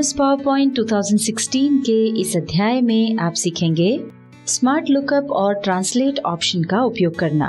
MS PowerPoint 2016 के इस अध्याय में आप सीखेंगे स्मार्ट लुकअप और ट्रांसलेट ऑप्शन का उपयोग करना।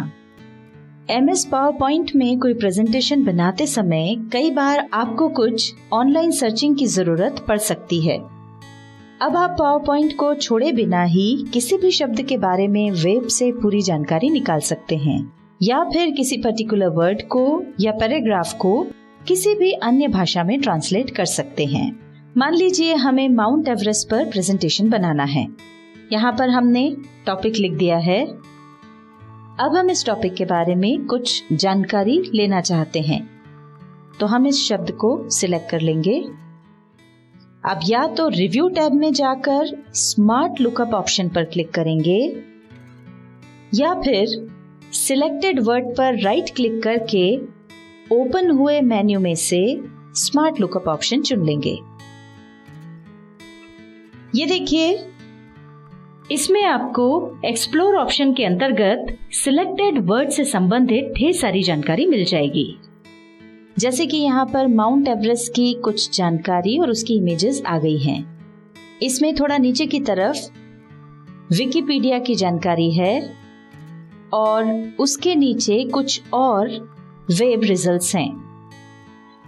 MS PowerPoint में कोई प्रेजेंटेशन बनाते समय कई बार आपको कुछ ऑनलाइन सर्चिंग की जरूरत पड़ सकती है। अब आप PowerPoint को छोड़े बिना ही किसी भी शब्द के बारे में वेब से पूरी जानकारी निकाल सकते हैं या फिर किसी पर्टिकुलर वर्ड को या पैराग्राफ को किसी भी अन्य भाषा में ट्रांसलेट कर सकते हैं। मान लीजिए हमें माउंट एवरेस्ट पर प्रेजेंटेशन बनाना है। यहाँ पर हमने टॉपिक लिख दिया है। अब हम इस टॉपिक के बारे में कुछ जानकारी लेना चाहते हैं, तो हम इस शब्द को सिलेक्ट कर लेंगे। अब या तो रिव्यू टैब में जाकर स्मार्ट लुकअप ऑप्शन पर क्लिक करेंगे या फिर सिलेक्टेड वर्ड पर राइट क्लिक करके ओपन हुए मेन्यू में से स्मार्ट लुकअप ऑप्शन चुन लेंगे। ये देखिए, इसमें आपको एक्सप्लोर ऑप्शन के अंतर्गत सिलेक्टेड वर्ड से संबंधित ढेर सारी जानकारी मिल जाएगी। जैसे कि यहाँ पर माउंट एवरेस्ट की कुछ जानकारी और उसकी इमेजेस आ गई हैं। इसमें थोड़ा नीचे की तरफ विकिपीडिया की जानकारी है और उसके नीचे कुछ और वेब रिजल्ट्स हैं।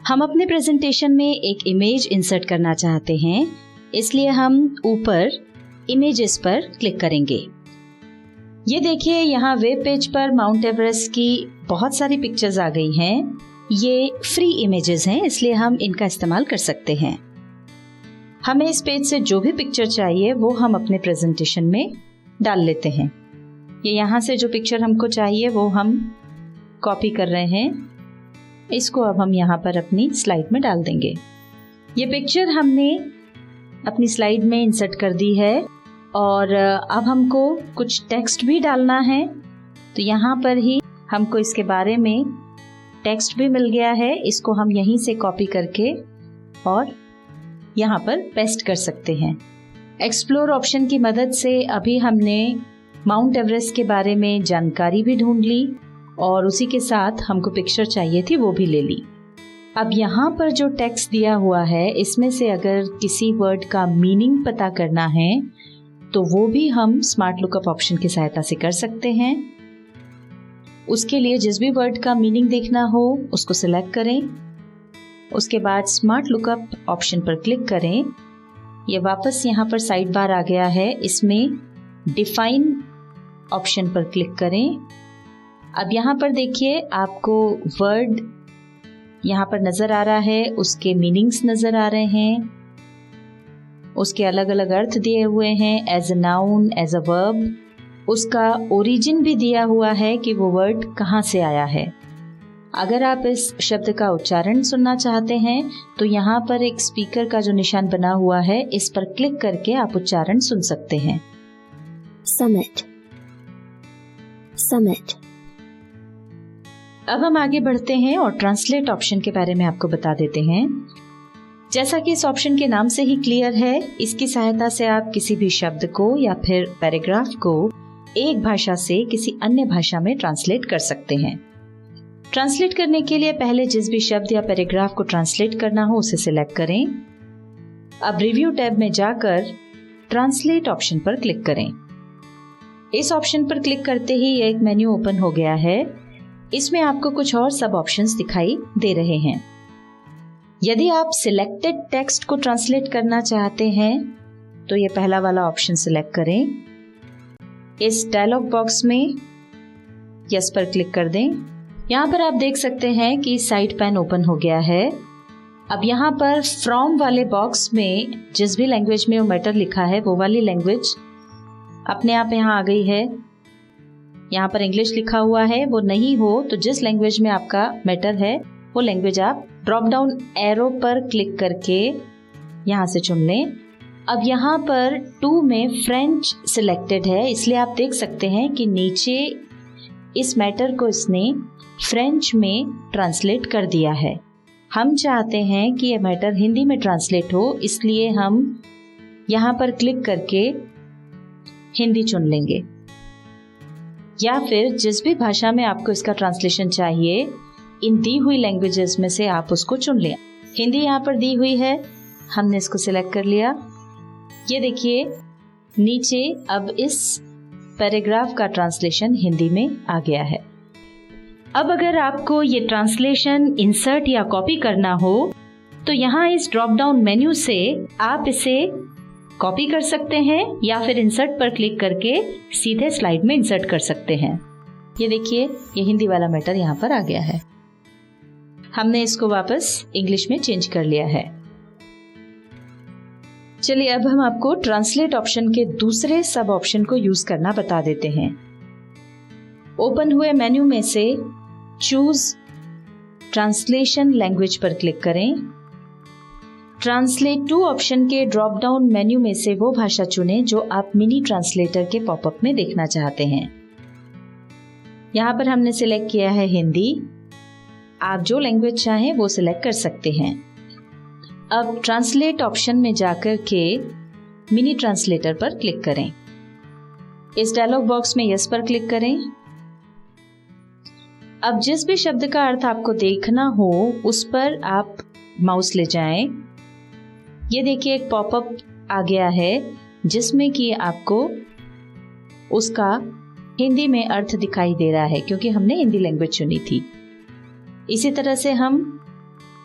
हम अपने प्रेजेंटेशन में एक इमेज इंसर्ट करना चाहते हैं, इसलिए हम ऊपर इमेजेस पर क्लिक करेंगे। ये देखिए, यहाँ वेब पेज पर माउंट एवरेस्ट की बहुत सारी पिक्चर्स आ गई हैं। ये फ्री इमेजेस हैं, इसलिए हम इनका इस्तेमाल कर सकते हैं। हमें इस पेज से जो भी पिक्चर चाहिए वो हम अपने प्रेजेंटेशन में डाल लेते हैं। ये यहाँ से जो पिक्चर हमको चाहिए वो हम कॉपी कर रहे हैं। इसको अब हम यहाँ पर अपनी स्लाइड में डाल देंगे। ये पिक्चर हमने अपनी स्लाइड में इंसर्ट कर दी है और अब हमको कुछ टेक्स्ट भी डालना है, तो यहाँ पर ही हमको इसके बारे में टेक्स्ट भी मिल गया है। इसको हम यहीं से कॉपी करके और यहाँ पर पेस्ट कर सकते हैं। एक्सप्लोर ऑप्शन की मदद से अभी हमने माउंट एवरेस्ट के बारे में जानकारी भी ढूंढ ली और उसी के साथ हमको पिक्चर चाहिए थी वो भी ले ली। अब यहाँ पर जो टेक्स्ट दिया हुआ है, इसमें से अगर किसी वर्ड का मीनिंग पता करना है तो वो भी हम स्मार्ट लुकअप ऑप्शन की सहायता से कर सकते हैं। उसके लिए जिस भी वर्ड का मीनिंग देखना हो उसको सिलेक्ट करें, उसके बाद स्मार्ट लुकअप ऑप्शन पर क्लिक करें। ये वापस यहाँ पर साइड बार आ गया है, इसमें डिफाइन ऑप्शन पर क्लिक करें। अब यहाँ पर देखिए, आपको वर्ड यहाँ पर नजर आ रहा है, उसके मीनिंग्स नजर आ रहे हैं, उसके अलग अलग अर्थ दिए हुए हैं, as a noun, as a verb. उसका ओरिजिन भी दिया हुआ है कि वो वर्ड कहाँ से आया है। अगर आप इस शब्द का उच्चारण सुनना चाहते हैं तो यहाँ पर एक स्पीकर का जो निशान बना हुआ है, इस पर क्लिक करके आप उच्चारण सुन सकते हैं। Summit. Summit. अब हम आगे बढ़ते हैं और ट्रांसलेट ऑप्शन के बारे में आपको बता देते हैं। जैसा कि इस ऑप्शन के नाम से ही क्लियर है, इसकी सहायता से आप किसी भी शब्द को या फिर पैराग्राफ को एक भाषा से किसी अन्य भाषा में ट्रांसलेट कर सकते हैं। ट्रांसलेट करने के लिए पहले जिस भी शब्द या पैराग्राफ को ट्रांसलेट करना हो उसे सिलेक्ट करें। अब रिव्यू टैब में जाकर ट्रांसलेट ऑप्शन पर क्लिक करें। इस ऑप्शन पर क्लिक करते ही एक मेन्यू ओपन हो गया है। इसमें आपको कुछ और सब ऑप्शंस दिखाई दे रहे हैं। यदि आप सिलेक्टेड टेक्स्ट को ट्रांसलेट करना चाहते हैं तो ये पहला वाला ऑप्शन सिलेक्ट करें। इस डायलॉग बॉक्स में यस पर क्लिक कर दें। यहाँ पर आप देख सकते हैं कि साइड पैन ओपन हो गया है। अब यहाँ पर फ्रॉम वाले बॉक्स में जिस भी लैंग्वेज में वो मैटर लिखा है वो वाली लैंग्वेज अपने आप यहाँ आ गई है। यहाँ पर इंग्लिश लिखा हुआ है, वो नहीं हो तो जिस लैंग्वेज में आपका मैटर है वो लैंग्वेज आप ड्रॉप डाउन एरो पर क्लिक करके यहाँ से चुन लें। अब यहाँ पर 2 में फ्रेंच सिलेक्टेड है, इसलिए आप देख सकते हैं कि नीचे इस मैटर को इसने फ्रेंच में ट्रांसलेट कर दिया है। हम चाहते हैं कि ये मैटर हिंदी में ट्रांसलेट हो, इसलिए हम यहाँ पर क्लिक करके हिंदी चुन लेंगे। या फिर जिस भी भाषा में आपको इसका ट्रांसलेशन चाहिए, इन दी हुई लैंग्वेजेस में से आप उसको चुन लें। हिंदी यहाँ पर दी हुई है, हमने इसको सिलेक्ट कर लिया। ये देखिए नीचे अब इस पैराग्राफ का ट्रांसलेशन हिंदी में आ गया है। अब अगर आपको ये ट्रांसलेशन इंसर्ट या कॉपी करना हो तो यहाँ इस ड्रॉप डाउन मेन्यू से आप इसे कॉपी कर सकते हैं या फिर इंसर्ट पर क्लिक करके सीधे स्लाइड में इंसर्ट कर सकते हैं। ये देखिए ये हिंदी वाला मैटर यहाँ पर आ गया है। हमने इसको वापस इंग्लिश में चेंज कर लिया है। चलिए अब हम आपको ट्रांसलेट ऑप्शन के दूसरे सब ऑप्शन को यूज करना बता देते हैं। ओपन हुए मेन्यू में से चूज ट्रांसलेशन लैंग्वेज पर क्लिक करें। ट्रांसलेट टू ऑप्शन के ड्रॉप डाउन मेन्यू में से वो भाषा चुनें जो आप मिनी ट्रांसलेटर के पॉपअप में देखना चाहते हैं। यहाँ पर हमने सिलेक्ट किया है हिंदी। आप जो लैंग्वेज चाहें वो सिलेक्ट कर सकते हैं। अब ट्रांसलेट ऑप्शन में जाकर के मिनी ट्रांसलेटर पर क्लिक करें। इस डायलॉग बॉक्स में यस पर क्लिक करें। अब जिस भी शब्द का अर्थ आपको देखना हो उस पर आप माउस ले जाएं। ये देखिए एक पॉपअप आ गया है जिसमें कि आपको उसका हिंदी में अर्थ दिखाई दे रहा है क्योंकि हमने हिंदी लैंग्वेज चुनी थी। इसी तरह से हम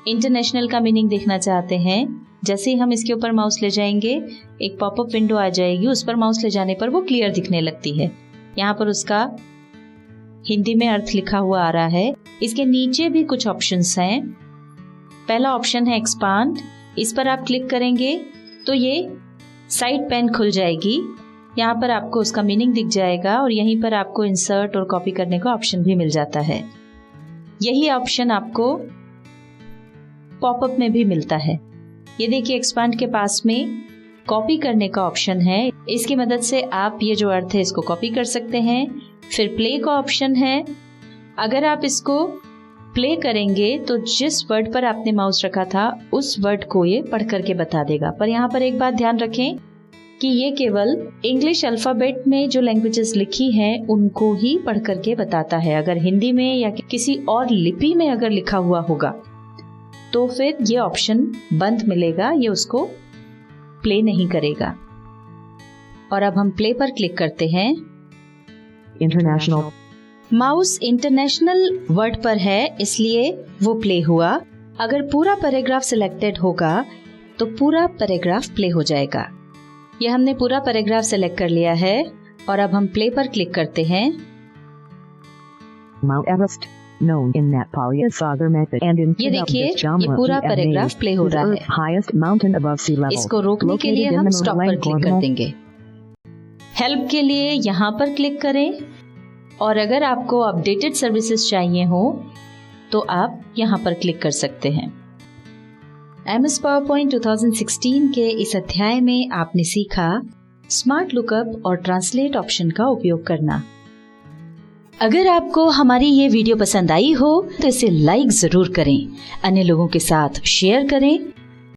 इंटरनेशनल का मीनिंग देखना चाहते हैं। जैसे ही हम इसके ऊपर माउस ले जाएंगे एक पॉपअप विंडो आ जाएगी। उस पर माउस ले जाने पर वो क्लियर दिखने लगती है। यहाँ पर उसका हिंदी में अर्थ लिखा हुआ आ रहा है। इसके नीचे भी कुछ ऑप्शंस हैं। पहला ऑप्शन है एक्सपांड। इस पर आप क्लिक करेंगे तो ये साइड पैन खुल जाएगी। यहाँ पर आपको उसका मीनिंग दिख जाएगा और यहीं पर आपको इंसर्ट और कॉपी करने का ऑप्शन भी मिल जाता है। यही ऑप्शन आपको पॉपअप में भी मिलता है। ये देखिए एक्सपांड के पास में कॉपी करने का ऑप्शन है। इसकी मदद से आप ये जो अर्थ है इसको कॉपी कर सकते हैं। फिर प्ले का ऑप्शन है। अगर आप इसको प्ले करेंगे तो जिस वर्ड पर आपने माउस रखा था उस वर्ड को ये पढ़ करके बता देगा। पर यहाँ पर एक बात ध्यान रखें कि ये केवल इंग्लिश अल्फाबेट में जो लैंग्वेजेस लिखी हैं उनको ही पढ़ करके बताता है। अगर हिंदी में या किसी और लिपि में अगर लिखा हुआ होगा तो फिर ये ऑप्शन बंद मिलेगा, ये उसको प्ले नहीं करेगा। और अब हम प्ले पर क्लिक करते हैं। इंटरनेशनल माउस इंटरनेशनल वर्ड पर है इसलिए वो प्ले हुआ। अगर पूरा पैराग्राफ सिलेक्टेड होगा तो पूरा पैराग्राफ प्ले हो जाएगा। यह हमने पूरा पैराग्राफ सिलेक्ट कर लिया है और अब हम प्ले पर क्लिक करते हैं। Mount Everest, known in Nepal as Sagar Method and in ये देखिए ये पूरा पैराग्राफ प्ले हो रहा है। Highest mountain above sea level. इसको रोकने के लिए हम स्टॉप पर क्लिक कर देंगे। हेल्प के लिए यहाँ पर क्लिक करें और अगर आपको अपडेटेड सर्विसेज चाहिए हो तो आप यहाँ पर क्लिक कर सकते हैं। MS PowerPoint 2016 के इस अध्याय में आपने सीखा स्मार्ट लुकअप और ट्रांसलेट ऑप्शन का उपयोग करना। अगर आपको हमारी ये वीडियो पसंद आई हो तो इसे लाइक जरूर करें, अन्य लोगों के साथ शेयर करें